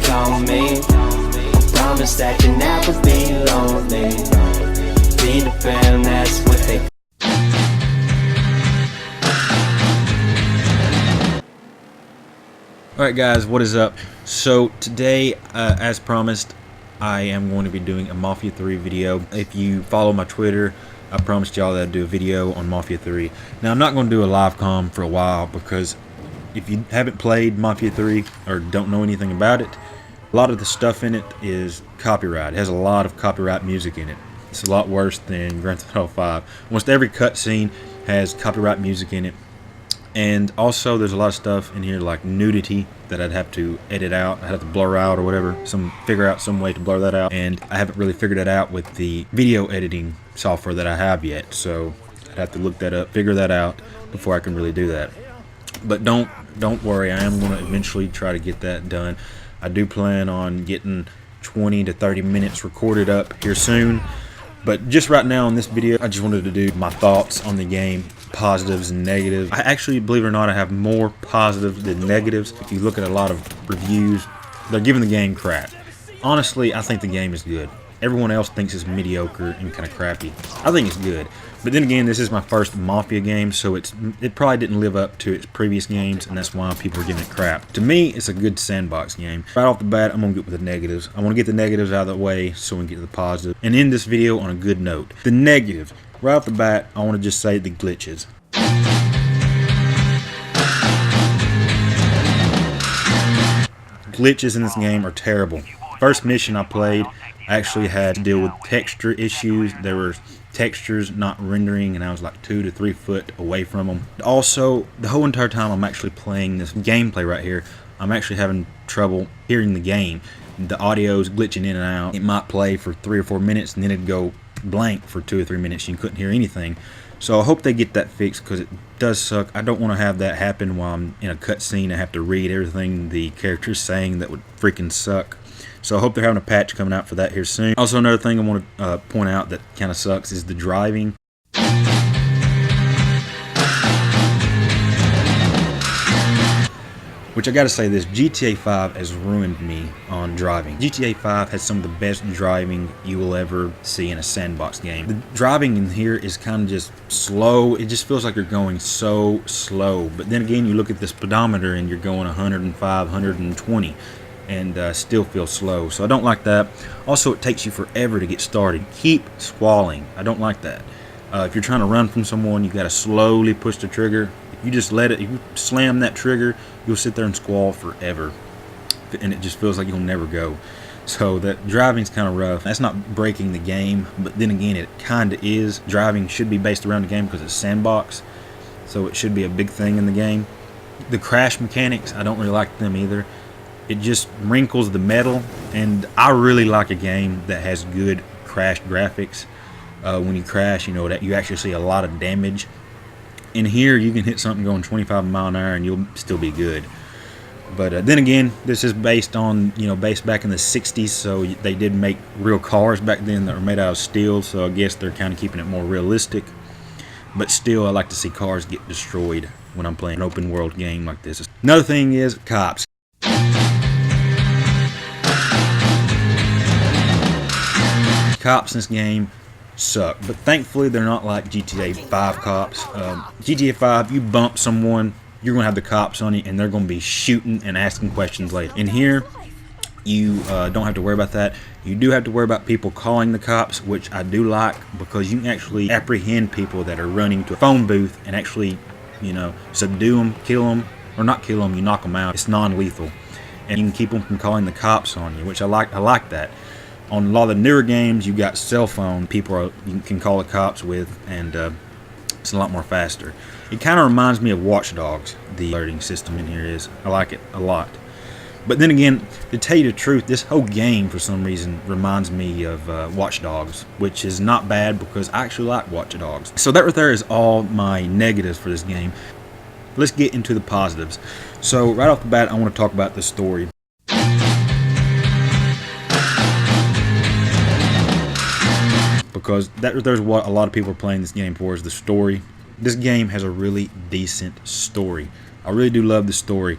on me. Promise that you never be lonely. Be the fam, that's what they. Alright guys, what is up? So today, as promised, I am going to be doing a Mafia 3 video. If you follow my Twitter, I promised y'all that I'd do a video on Mafia 3. Now I'm not going to do a live com for a while because if you haven't played Mafia 3 or don't know anything about it, a lot of the stuff in it is copyright. It has a lot of copyright music in it. It's a lot worse than Grand Theft Auto 5. Almost every cutscene has copyright music in it. And also there's a lot of stuff in here like nudity that I'd have to edit out. I'd have to blur out or whatever. Figure out some way to blur that out. And I haven't really figured that out with the video editing software that I have yet. So I'd have to look that up, figure that out before I can really do that. But don't worry, I am going to eventually try to get that done. I do plan on getting 20 to 30 minutes recorded up here soon. But just right now in this video, I just wanted to do my thoughts on the game, positives and negatives. I actually, believe it or not, I have more positives than negatives. If you look at a lot of reviews, they're giving the game crap. Honestly, I think the game is good. Everyone else thinks it's mediocre and kind of crappy. I think it's good. But then again, this is my first Mafia game, so it probably didn't live up to its previous games, and that's why people are giving it crap. To me, it's a good Sandbox game. Right off the bat, I'm going to get with the negatives. I want to get the negatives out of the way so we can get to the positive. And end this video on a good note. The negative, right off the bat, I want to just say the glitches. Glitches in this game are terrible. First mission I played, I actually had to deal with texture issues. There were textures not rendering and I was like 2 to 3 foot away from them. Also, the whole entire time I'm actually playing this gameplay right here, I'm actually having trouble hearing the game. The audio's glitching in and out. It might play for 3 or 4 minutes and then it'd go blank for 2 or 3 minutes. You couldn't hear anything. So I hope they get that fixed because it does suck. I don't want to have that happen while I'm in a cutscene. I have to read everything the character's saying. That would freaking suck. So I hope they're having a patch coming out for that here soon. Also, another thing I want to point out that kind of sucks is the driving. Which I gotta say this, GTA 5 has ruined me on driving. GTA 5 has some of the best driving you will ever see in a Sandbox game. The driving in here is kind of just slow. It just feels like you're going so slow. But then again, you look at the speedometer and you're going 105, 120. And still feel slow. So I don't like that. Also, it takes you forever to get started. Keep squalling. I don't like that. If you're trying to run from someone, you've got to slowly push the trigger. If you just let it, if you slam that trigger, you'll sit there and squall forever. And it just feels like you'll never go. So that driving's kind of rough. That's not breaking the game, but then again, it kind of is. Driving should be based around the game because it's Sandbox. So it should be a big thing in the game. The crash mechanics, I don't really like them either. It just wrinkles the metal, and I really like a game that has good crash graphics. When you crash, you know that you actually see a lot of damage. In here, you can hit something going 25 miles an hour, and you'll still be good. But then again, this is based on based back in the '60s, so they did make real cars back then that were made out of steel. So I guess they're kind of keeping it more realistic. But still, I like to see cars get destroyed when I'm playing an open world game like this. Another thing is cops. Cops in this game suck, but thankfully they're not like GTA 5 cops. GTA 5, you bump someone, you're gonna have the cops on you, and they're gonna be shooting and asking questions later. In here, you don't have to worry about that. You do have to worry about people calling the cops, which I do like because you can actually apprehend people that are running to a phone booth and actually, subdue them, kill them, or not kill them. You knock them out. It's non-lethal, and you can keep them from calling the cops on you, which I like. I like that. On a lot of the newer games, you got cell phone you can call the cops with, and it's a lot more faster. It kind of reminds me of Watch Dogs. The alerting system in here is. I like it a lot. But then again, to tell you the truth, this whole game for some reason reminds me of Watch Dogs, which is not bad because I actually like Watch Dogs. So that right there is all my negatives for this game. Let's get into the positives. So right off the bat, I want to talk about the story. Because there's what a lot of people are playing this game for, is the story. This game has a really decent story. I really do love the story.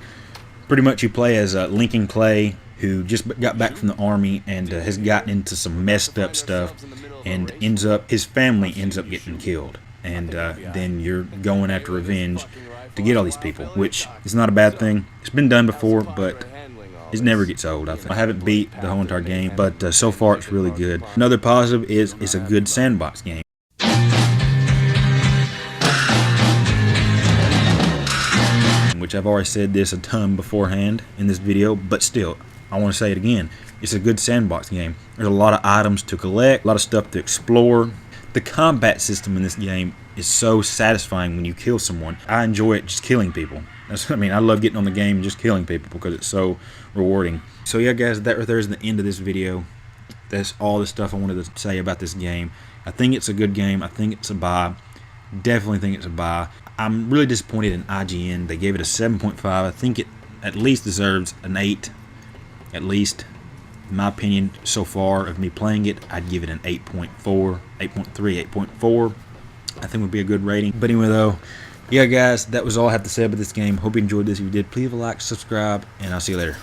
Pretty much you play as Lincoln Clay, who just got back from the army and has gotten into some messed up stuff, and his family ends up getting killed, and then you're going after revenge to get all these people, which is not a bad thing. It's been done before, but it never gets old. I haven't beat the whole entire game, but so far it's really good. Another positive is it's a good sandbox game. Which I've already said this a ton beforehand in this video, but still, I want to say it again. It's a good sandbox game. There's a lot of items to collect, a lot of stuff to explore. The combat system in this game is so satisfying when you kill someone. I enjoy it just killing people. I love getting on the game and just killing people because it's so rewarding. So yeah, guys, that right there is the end of this video. That's all the stuff I wanted to say about this game. I think it's a good game. I think it's a buy. Definitely think it's a buy. I'm really disappointed in IGN. They gave it a 7.5. I think it at least deserves an 8. At least, in my opinion, so far of me playing it, I'd give it an 8.4, 8.3, 8.4. I think would be a good rating. But anyway, though, yeah, guys, that was all I have to say about this game. Hope you enjoyed this. If you did, please leave a like, subscribe, and I'll see you later.